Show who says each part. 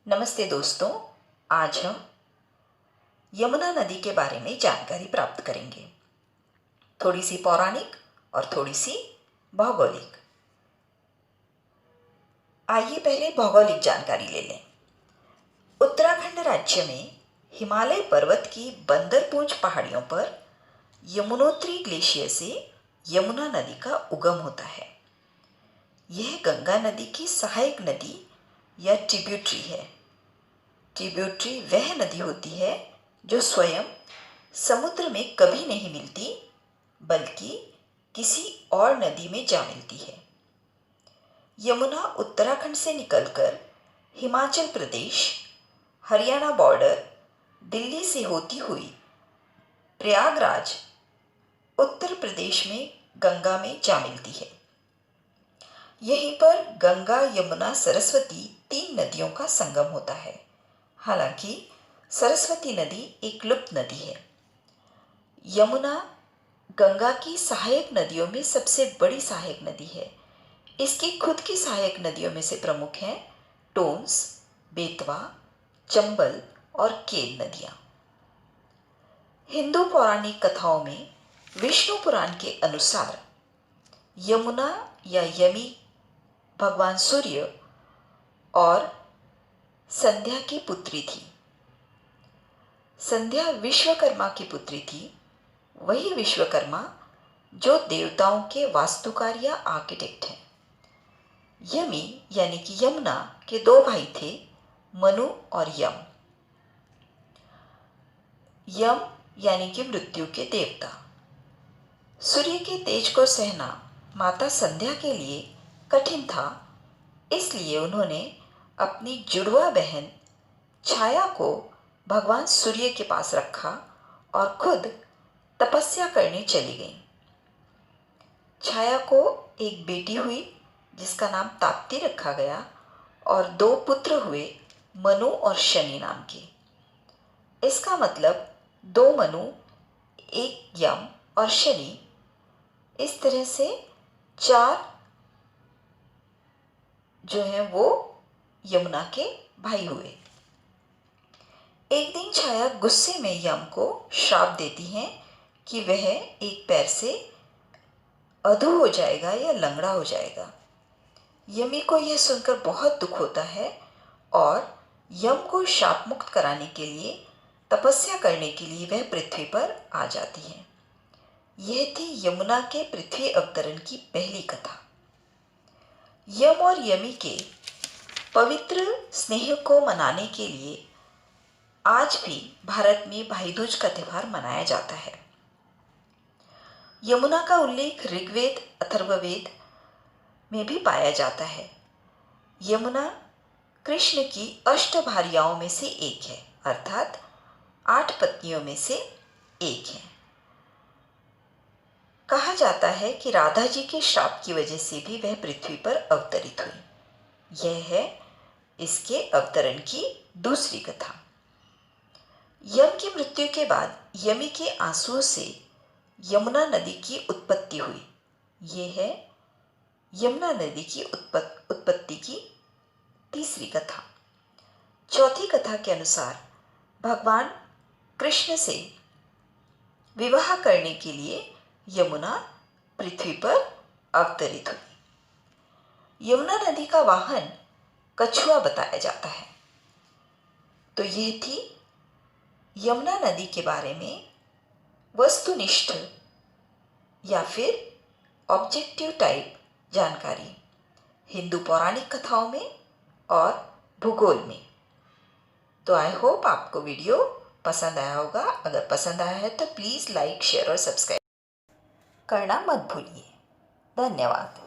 Speaker 1: नमस्ते दोस्तों। आज हम यमुना नदी के बारे में जानकारी प्राप्त करेंगे। थोड़ी सी पौराणिक और थोड़ी सी भौगोलिक। आइए पहले भौगोलिक जानकारी ले लें। उत्तराखंड राज्य में हिमालय पर्वत की बंदरपूंछ पहाड़ियों पर यमुनोत्री ग्लेशियर से यमुना नदी का उगम होता है। यह गंगा नदी की सहायक नदी या ट्रिब्यूटरी है। ट्रिब्यूटरी वह नदी होती है जो स्वयं समुद्र में कभी नहीं मिलती, बल्कि किसी और नदी में जा मिलती है। यमुना उत्तराखंड से निकलकर हिमाचल प्रदेश, हरियाणा बॉर्डर, दिल्ली से होती हुई प्रयागराज, उत्तर प्रदेश में गंगा में जा मिलती है। यहीं पर गंगा, यमुना, सरस्वती 3 नदियों का संगम होता है। हालांकि सरस्वती नदी एक लुप्त नदी है। यमुना गंगा की सहायक नदियों में सबसे बड़ी सहायक नदी है। इसकी खुद की सहायक नदियों में से प्रमुख हैं टोंस, बेतवा, चंबल और केन नदियां। हिंदू पौराणिक कथाओं में विष्णु पुराण के अनुसार यमुना या यमी भगवान सूर्य और संध्या की पुत्री थी। संध्या विश्वकर्मा की पुत्री थी। वही विश्वकर्मा जो देवताओं के वास्तुकार या आर्किटेक्ट हैं। यमी यानी कि यमुना के 2 भाई थे, मनु और यम। यम यानी कि मृत्यु के देवता। सूर्य के तेज को सहना माता संध्या के लिए कठिन था, इसलिए उन्होंने अपनी जुड़वा बहन छाया को भगवान सूर्य के पास रखा और खुद तपस्या करने चली गईं। छाया को एक बेटी हुई जिसका नाम ताप्ती रखा गया और 2 पुत्र हुए, मनु और शनि नाम के। इसका मतलब 2 मनु, 1 यम और शनि, इस तरह से 4 जो हैं वो यमुना के भाई हुए। एक दिन छाया गुस्से में यम को श्राप देती हैं कि वह एक पैर से अधू हो जाएगा या लंगड़ा हो जाएगा। यमी को यह सुनकर बहुत दुख होता है और यम को शाप मुक्त कराने के लिए, तपस्या करने के लिए वह पृथ्वी पर आ जाती है। यह थी यमुना के पृथ्वी अवतरण की पहली कथा। यम और यमी के पवित्र स्नेह को मनाने के लिए आज भी भारत में भाई दूज का त्यौहार मनाया जाता है। यमुना का उल्लेख ऋग्वेद, अथर्ववेद में भी पाया जाता है। यमुना कृष्ण की 8 भार्याओं में से एक है, अर्थात 8 पत्नियों में से एक है। कहा जाता है कि राधा जी के श्राप की वजह से भी वह पृथ्वी पर अवतरित हुई। यह है इसके अवतरण की दूसरी कथा। यम की मृत्यु के बाद यमी के आंसुओं से यमुना नदी की उत्पत्ति हुई। यह है यमुना नदी की उत्पत्ति की तीसरी कथा। चौथी कथा के अनुसार भगवान कृष्ण से विवाह करने के लिए यमुना पृथ्वी पर अवतरित हुई। यमुना नदी का वाहन कछुआ बताया जाता है। तो यह थी यमुना नदी के बारे में वस्तुनिष्ठ या फिर ऑब्जेक्टिव टाइप जानकारी हिंदू पौराणिक कथाओं में और भूगोल में। तो आई होप आपको वीडियो पसंद आया होगा। अगर पसंद आया है तो प्लीज़ लाइक, शेयर और सब्सक्राइब करना मत भूलिए। धन्यवाद।